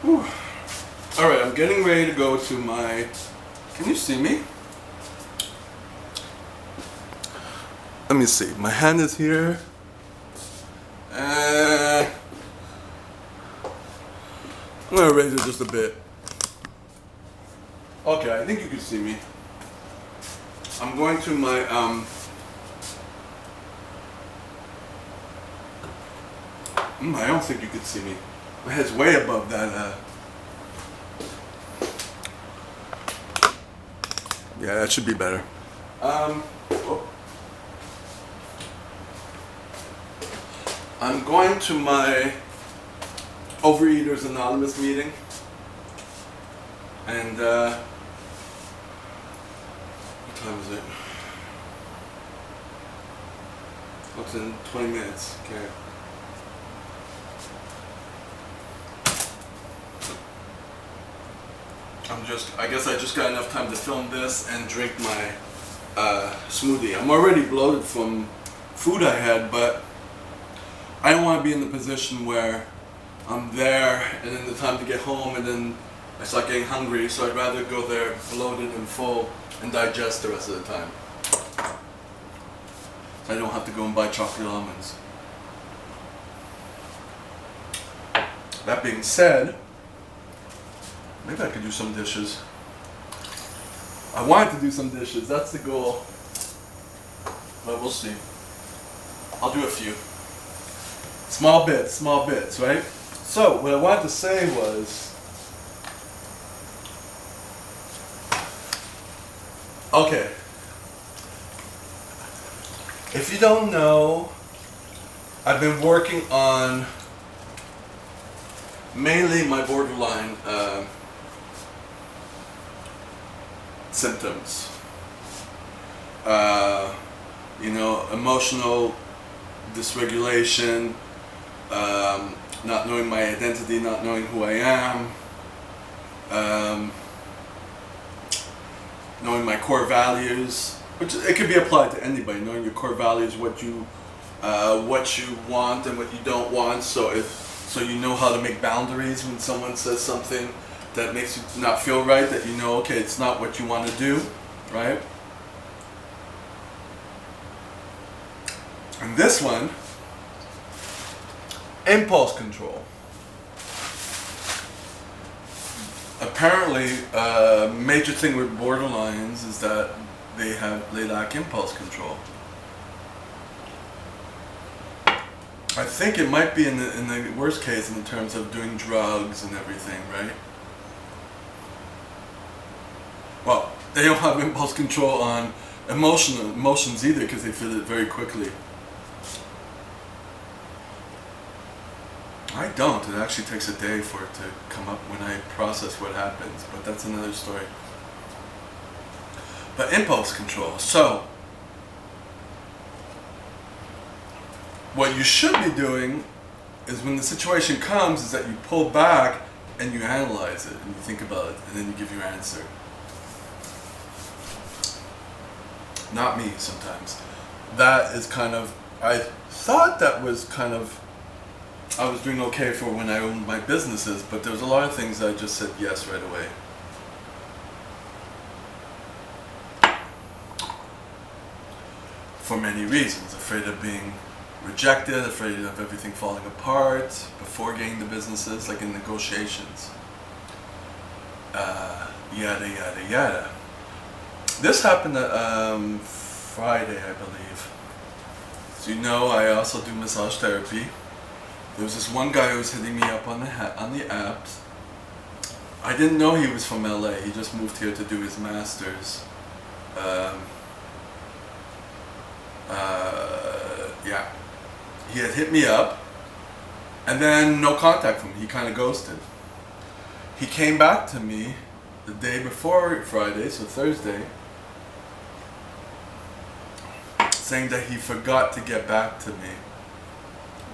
Whew. All right, I'm getting ready to go to my. Can you see me? Let me see. My hand is here. I'm gonna raise it just a bit. Okay, I think you can see me. I'm going to my I don't think you can see me. My head's way above that. Yeah, that should be better. Oh. I'm going to my Overeaters Anonymous meeting, and what time is it? What's in 20 minutes? Okay. I guess I just got enough time to film this and drink my smoothie. I'm already bloated from food I had, but I don't want to be in the position where I'm there and then the time to get home and then I start getting hungry, so I'd rather go there bloated and full and digest the rest of the time. So I don't have to go and buy chocolate almonds. That being said, maybe I could do some dishes. I wanted to do some dishes, that's the goal. But we'll see. I'll do a few. Small bits, right? So, what I wanted to say was, okay, if you don't know, I've been working on mainly my borderline symptoms. Emotional dysregulation, not knowing my identity, not knowing who I am, knowing my core values, which it could be applied to anybody. Knowing your core values, what you want and what you don't want. So you know how to make boundaries when someone says something that makes you not feel right. That you know, okay, it's not what you want to do, right? And this one, impulse control. Apparently, a major thing with borderlines is that they lack impulse control. I think it might be in the worst case in terms of doing drugs and everything, right? Well, they don't have impulse control on emotions either because they feel it very quickly. I don't. It actually takes a day for it to come up when I process what happens, but that's another story. But impulse control. So, what you should be doing is when the situation comes is that you pull back and you analyze it and you think about it and then you give your answer. Not me sometimes. That is kind of, I thought that was kind of, I was doing okay for when I owned my businesses, but there was a lot of things I just said yes right away. For many reasons. Afraid of being rejected, afraid of everything falling apart before getting the businesses, like in negotiations. Yada, yada, yada. This happened Friday, I believe. So you know, I also do massage therapy. There was this one guy who was hitting me up on the apps. I didn't know he was from LA. He just moved here to do his master's. Yeah. He had hit me up, and then no contact from me. He kind of ghosted. He came back to me the day before Friday, so Thursday, saying that he forgot to get back to me.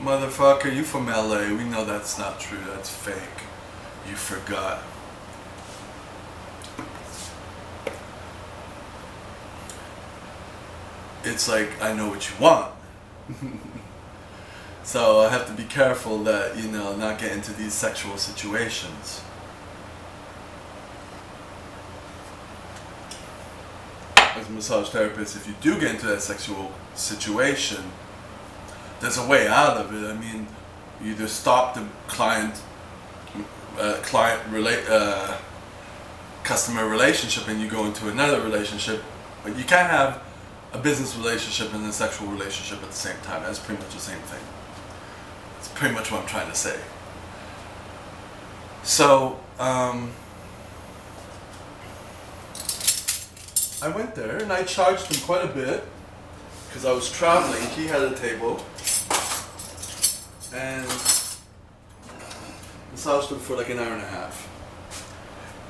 Motherfucker, you from LA, we know that's not true, that's fake. You forgot. It's like, I know what you want. So I have to be careful that, you know, not get into these sexual situations. As a massage therapist, if you do get into that sexual situation, there's a way out of it. I mean, you either stop the customer relationship and you go into another relationship, but you can't have a business relationship and a sexual relationship at the same time. That's pretty much the same thing. That's pretty much what I'm trying to say. So, I went there and I charged him quite a bit because I was traveling. He had a table and massaged him for like an hour and a half.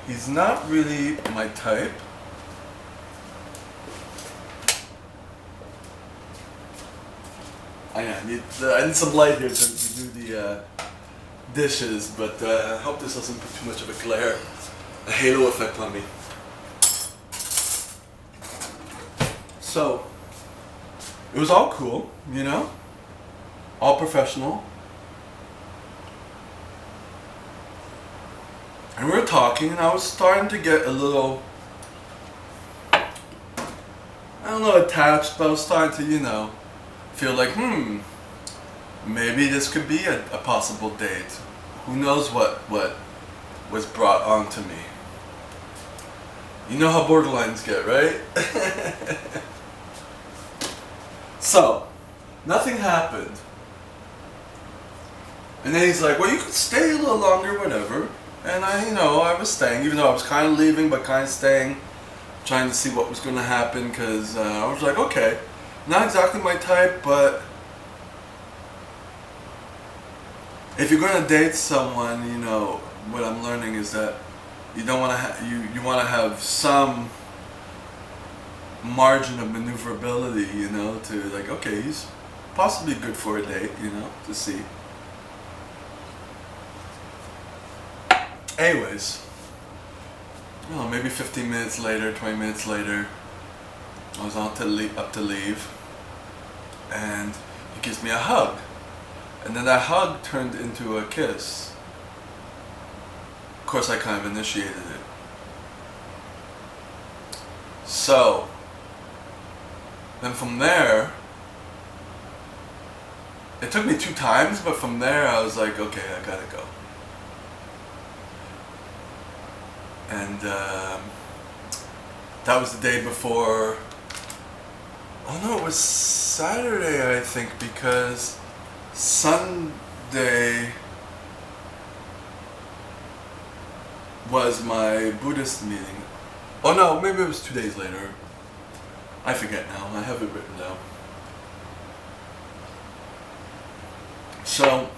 He's not really my type. I need some light here to do the dishes, but I hope this doesn't put too much of a glare, a halo effect on me. So, it was all cool, you know, all professional. And we were talking and I was starting to get a little, I don't know, attached, but I was starting to, you know, feel like, maybe this could be a possible date. Who knows what was brought on to me. You know how borderlines get, right? So, nothing happened. And then he's like, well, you could stay a little longer, whatever. And I was staying, even though I was kind of leaving, but kind of staying, trying to see what was going to happen, because I was like, okay, not exactly my type, but if you're going to date someone, you know, what I'm learning is that you don't want to you want to have some margin of maneuverability, you know, to like, okay, he's possibly good for a date, you know, to see. Anyways, you know, maybe 15 minutes later, 20 minutes later, I was up to leave, and he gives me a hug. And then that hug turned into a kiss. Of course, I kind of initiated it. So, then from there, it took me 2 times, but from there I was like, okay, I gotta go. And that was the day before, oh no, it was Saturday, I think, because Sunday was my Buddhist meeting. Oh no, maybe it was 2 days later. I forget now, I have it written down. So,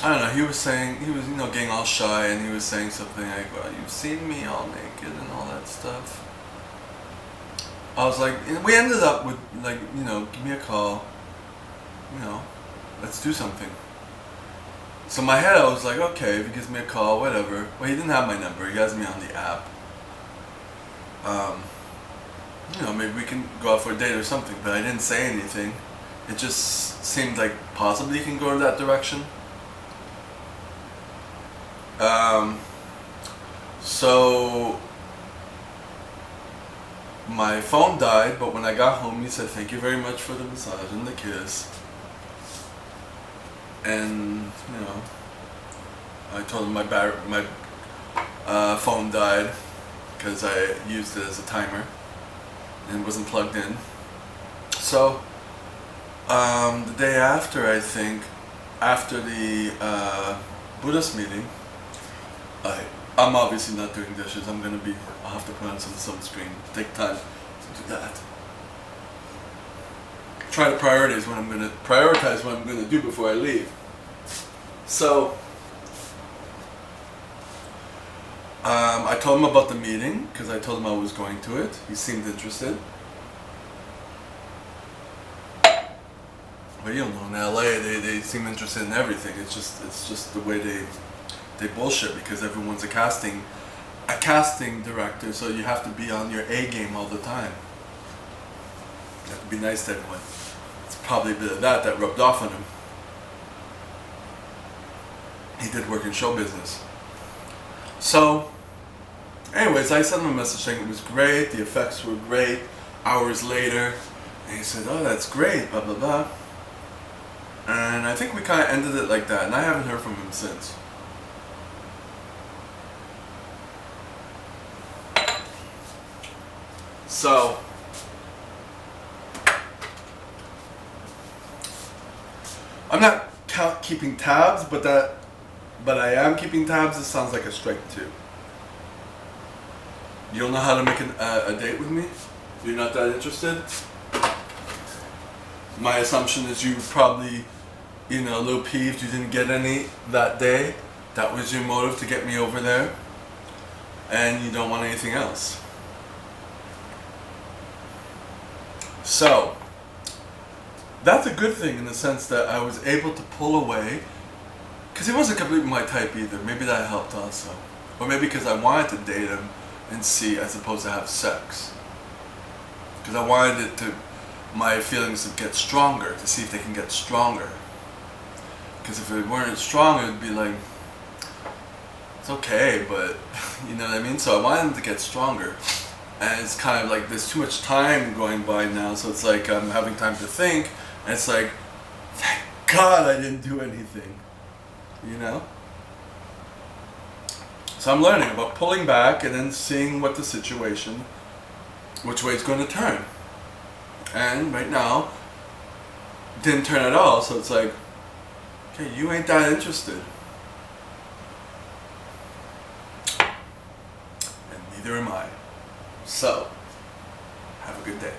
I don't know, he was you know, getting all shy, and he was saying something like, well, you've seen me all naked and all that stuff. I was like, we ended up with like, you know, give me a call, you know, let's do something. So in my head I was like, okay, if he gives me a call, whatever. Well, he didn't have my number, he has me on the app. You know, maybe we can go out for a date or something, but I didn't say anything. It just seemed like possibly he can go in that direction. So my phone died, but when I got home he said, thank you very much for the massage and the kiss. And, you know, I told him my phone died because I used it as a timer and wasn't plugged in. So the day after, I think, after the Buddhist meeting, I'm obviously not doing dishes. I'll have to put on some sunscreen. Take time to do that. Try to prioritize what I'm gonna do before I leave. So I told him about the meeting because I told him I was going to it. He seemed interested. But you know, in LA they seem interested in everything. It's just the way they bullshit, because everyone's a casting director, so you have to be on your A game all the time. You have to be nice to everyone. probably a bit of that rubbed off on him. He did work in show business. So, anyways, I sent him a message saying it was great, the effects were great. Hours later, and he said, "Oh, that's great, blah blah blah." And I think we kind of ended it like that, and I haven't heard from him since. So, I'm not keeping tabs, but I am keeping tabs. This sounds like a strike too. You don't know how to make a date with me? You're not that interested? My assumption is you probably, a little peeved you didn't get any that day. That was your motive to get me over there. And you don't want anything else. So, that's a good thing in the sense that I was able to pull away. Because he wasn't completely my type either. Maybe that helped also. Or maybe because I wanted to date him and see as opposed to have sex. Because I wanted my feelings to get stronger, to see if they can get stronger. Because if it weren't strong, it would be like, it's okay, but you know what I mean? So I wanted them to get stronger. And it's kind of like there's too much time going by now, so it's like I'm having time to think, and it's like, thank God I didn't do anything. So I'm learning about pulling back and then seeing what the situation, which way it's going to turn. And right now, it didn't turn at all, so it's like, okay, you ain't that interested. And neither am I. So, have a good day.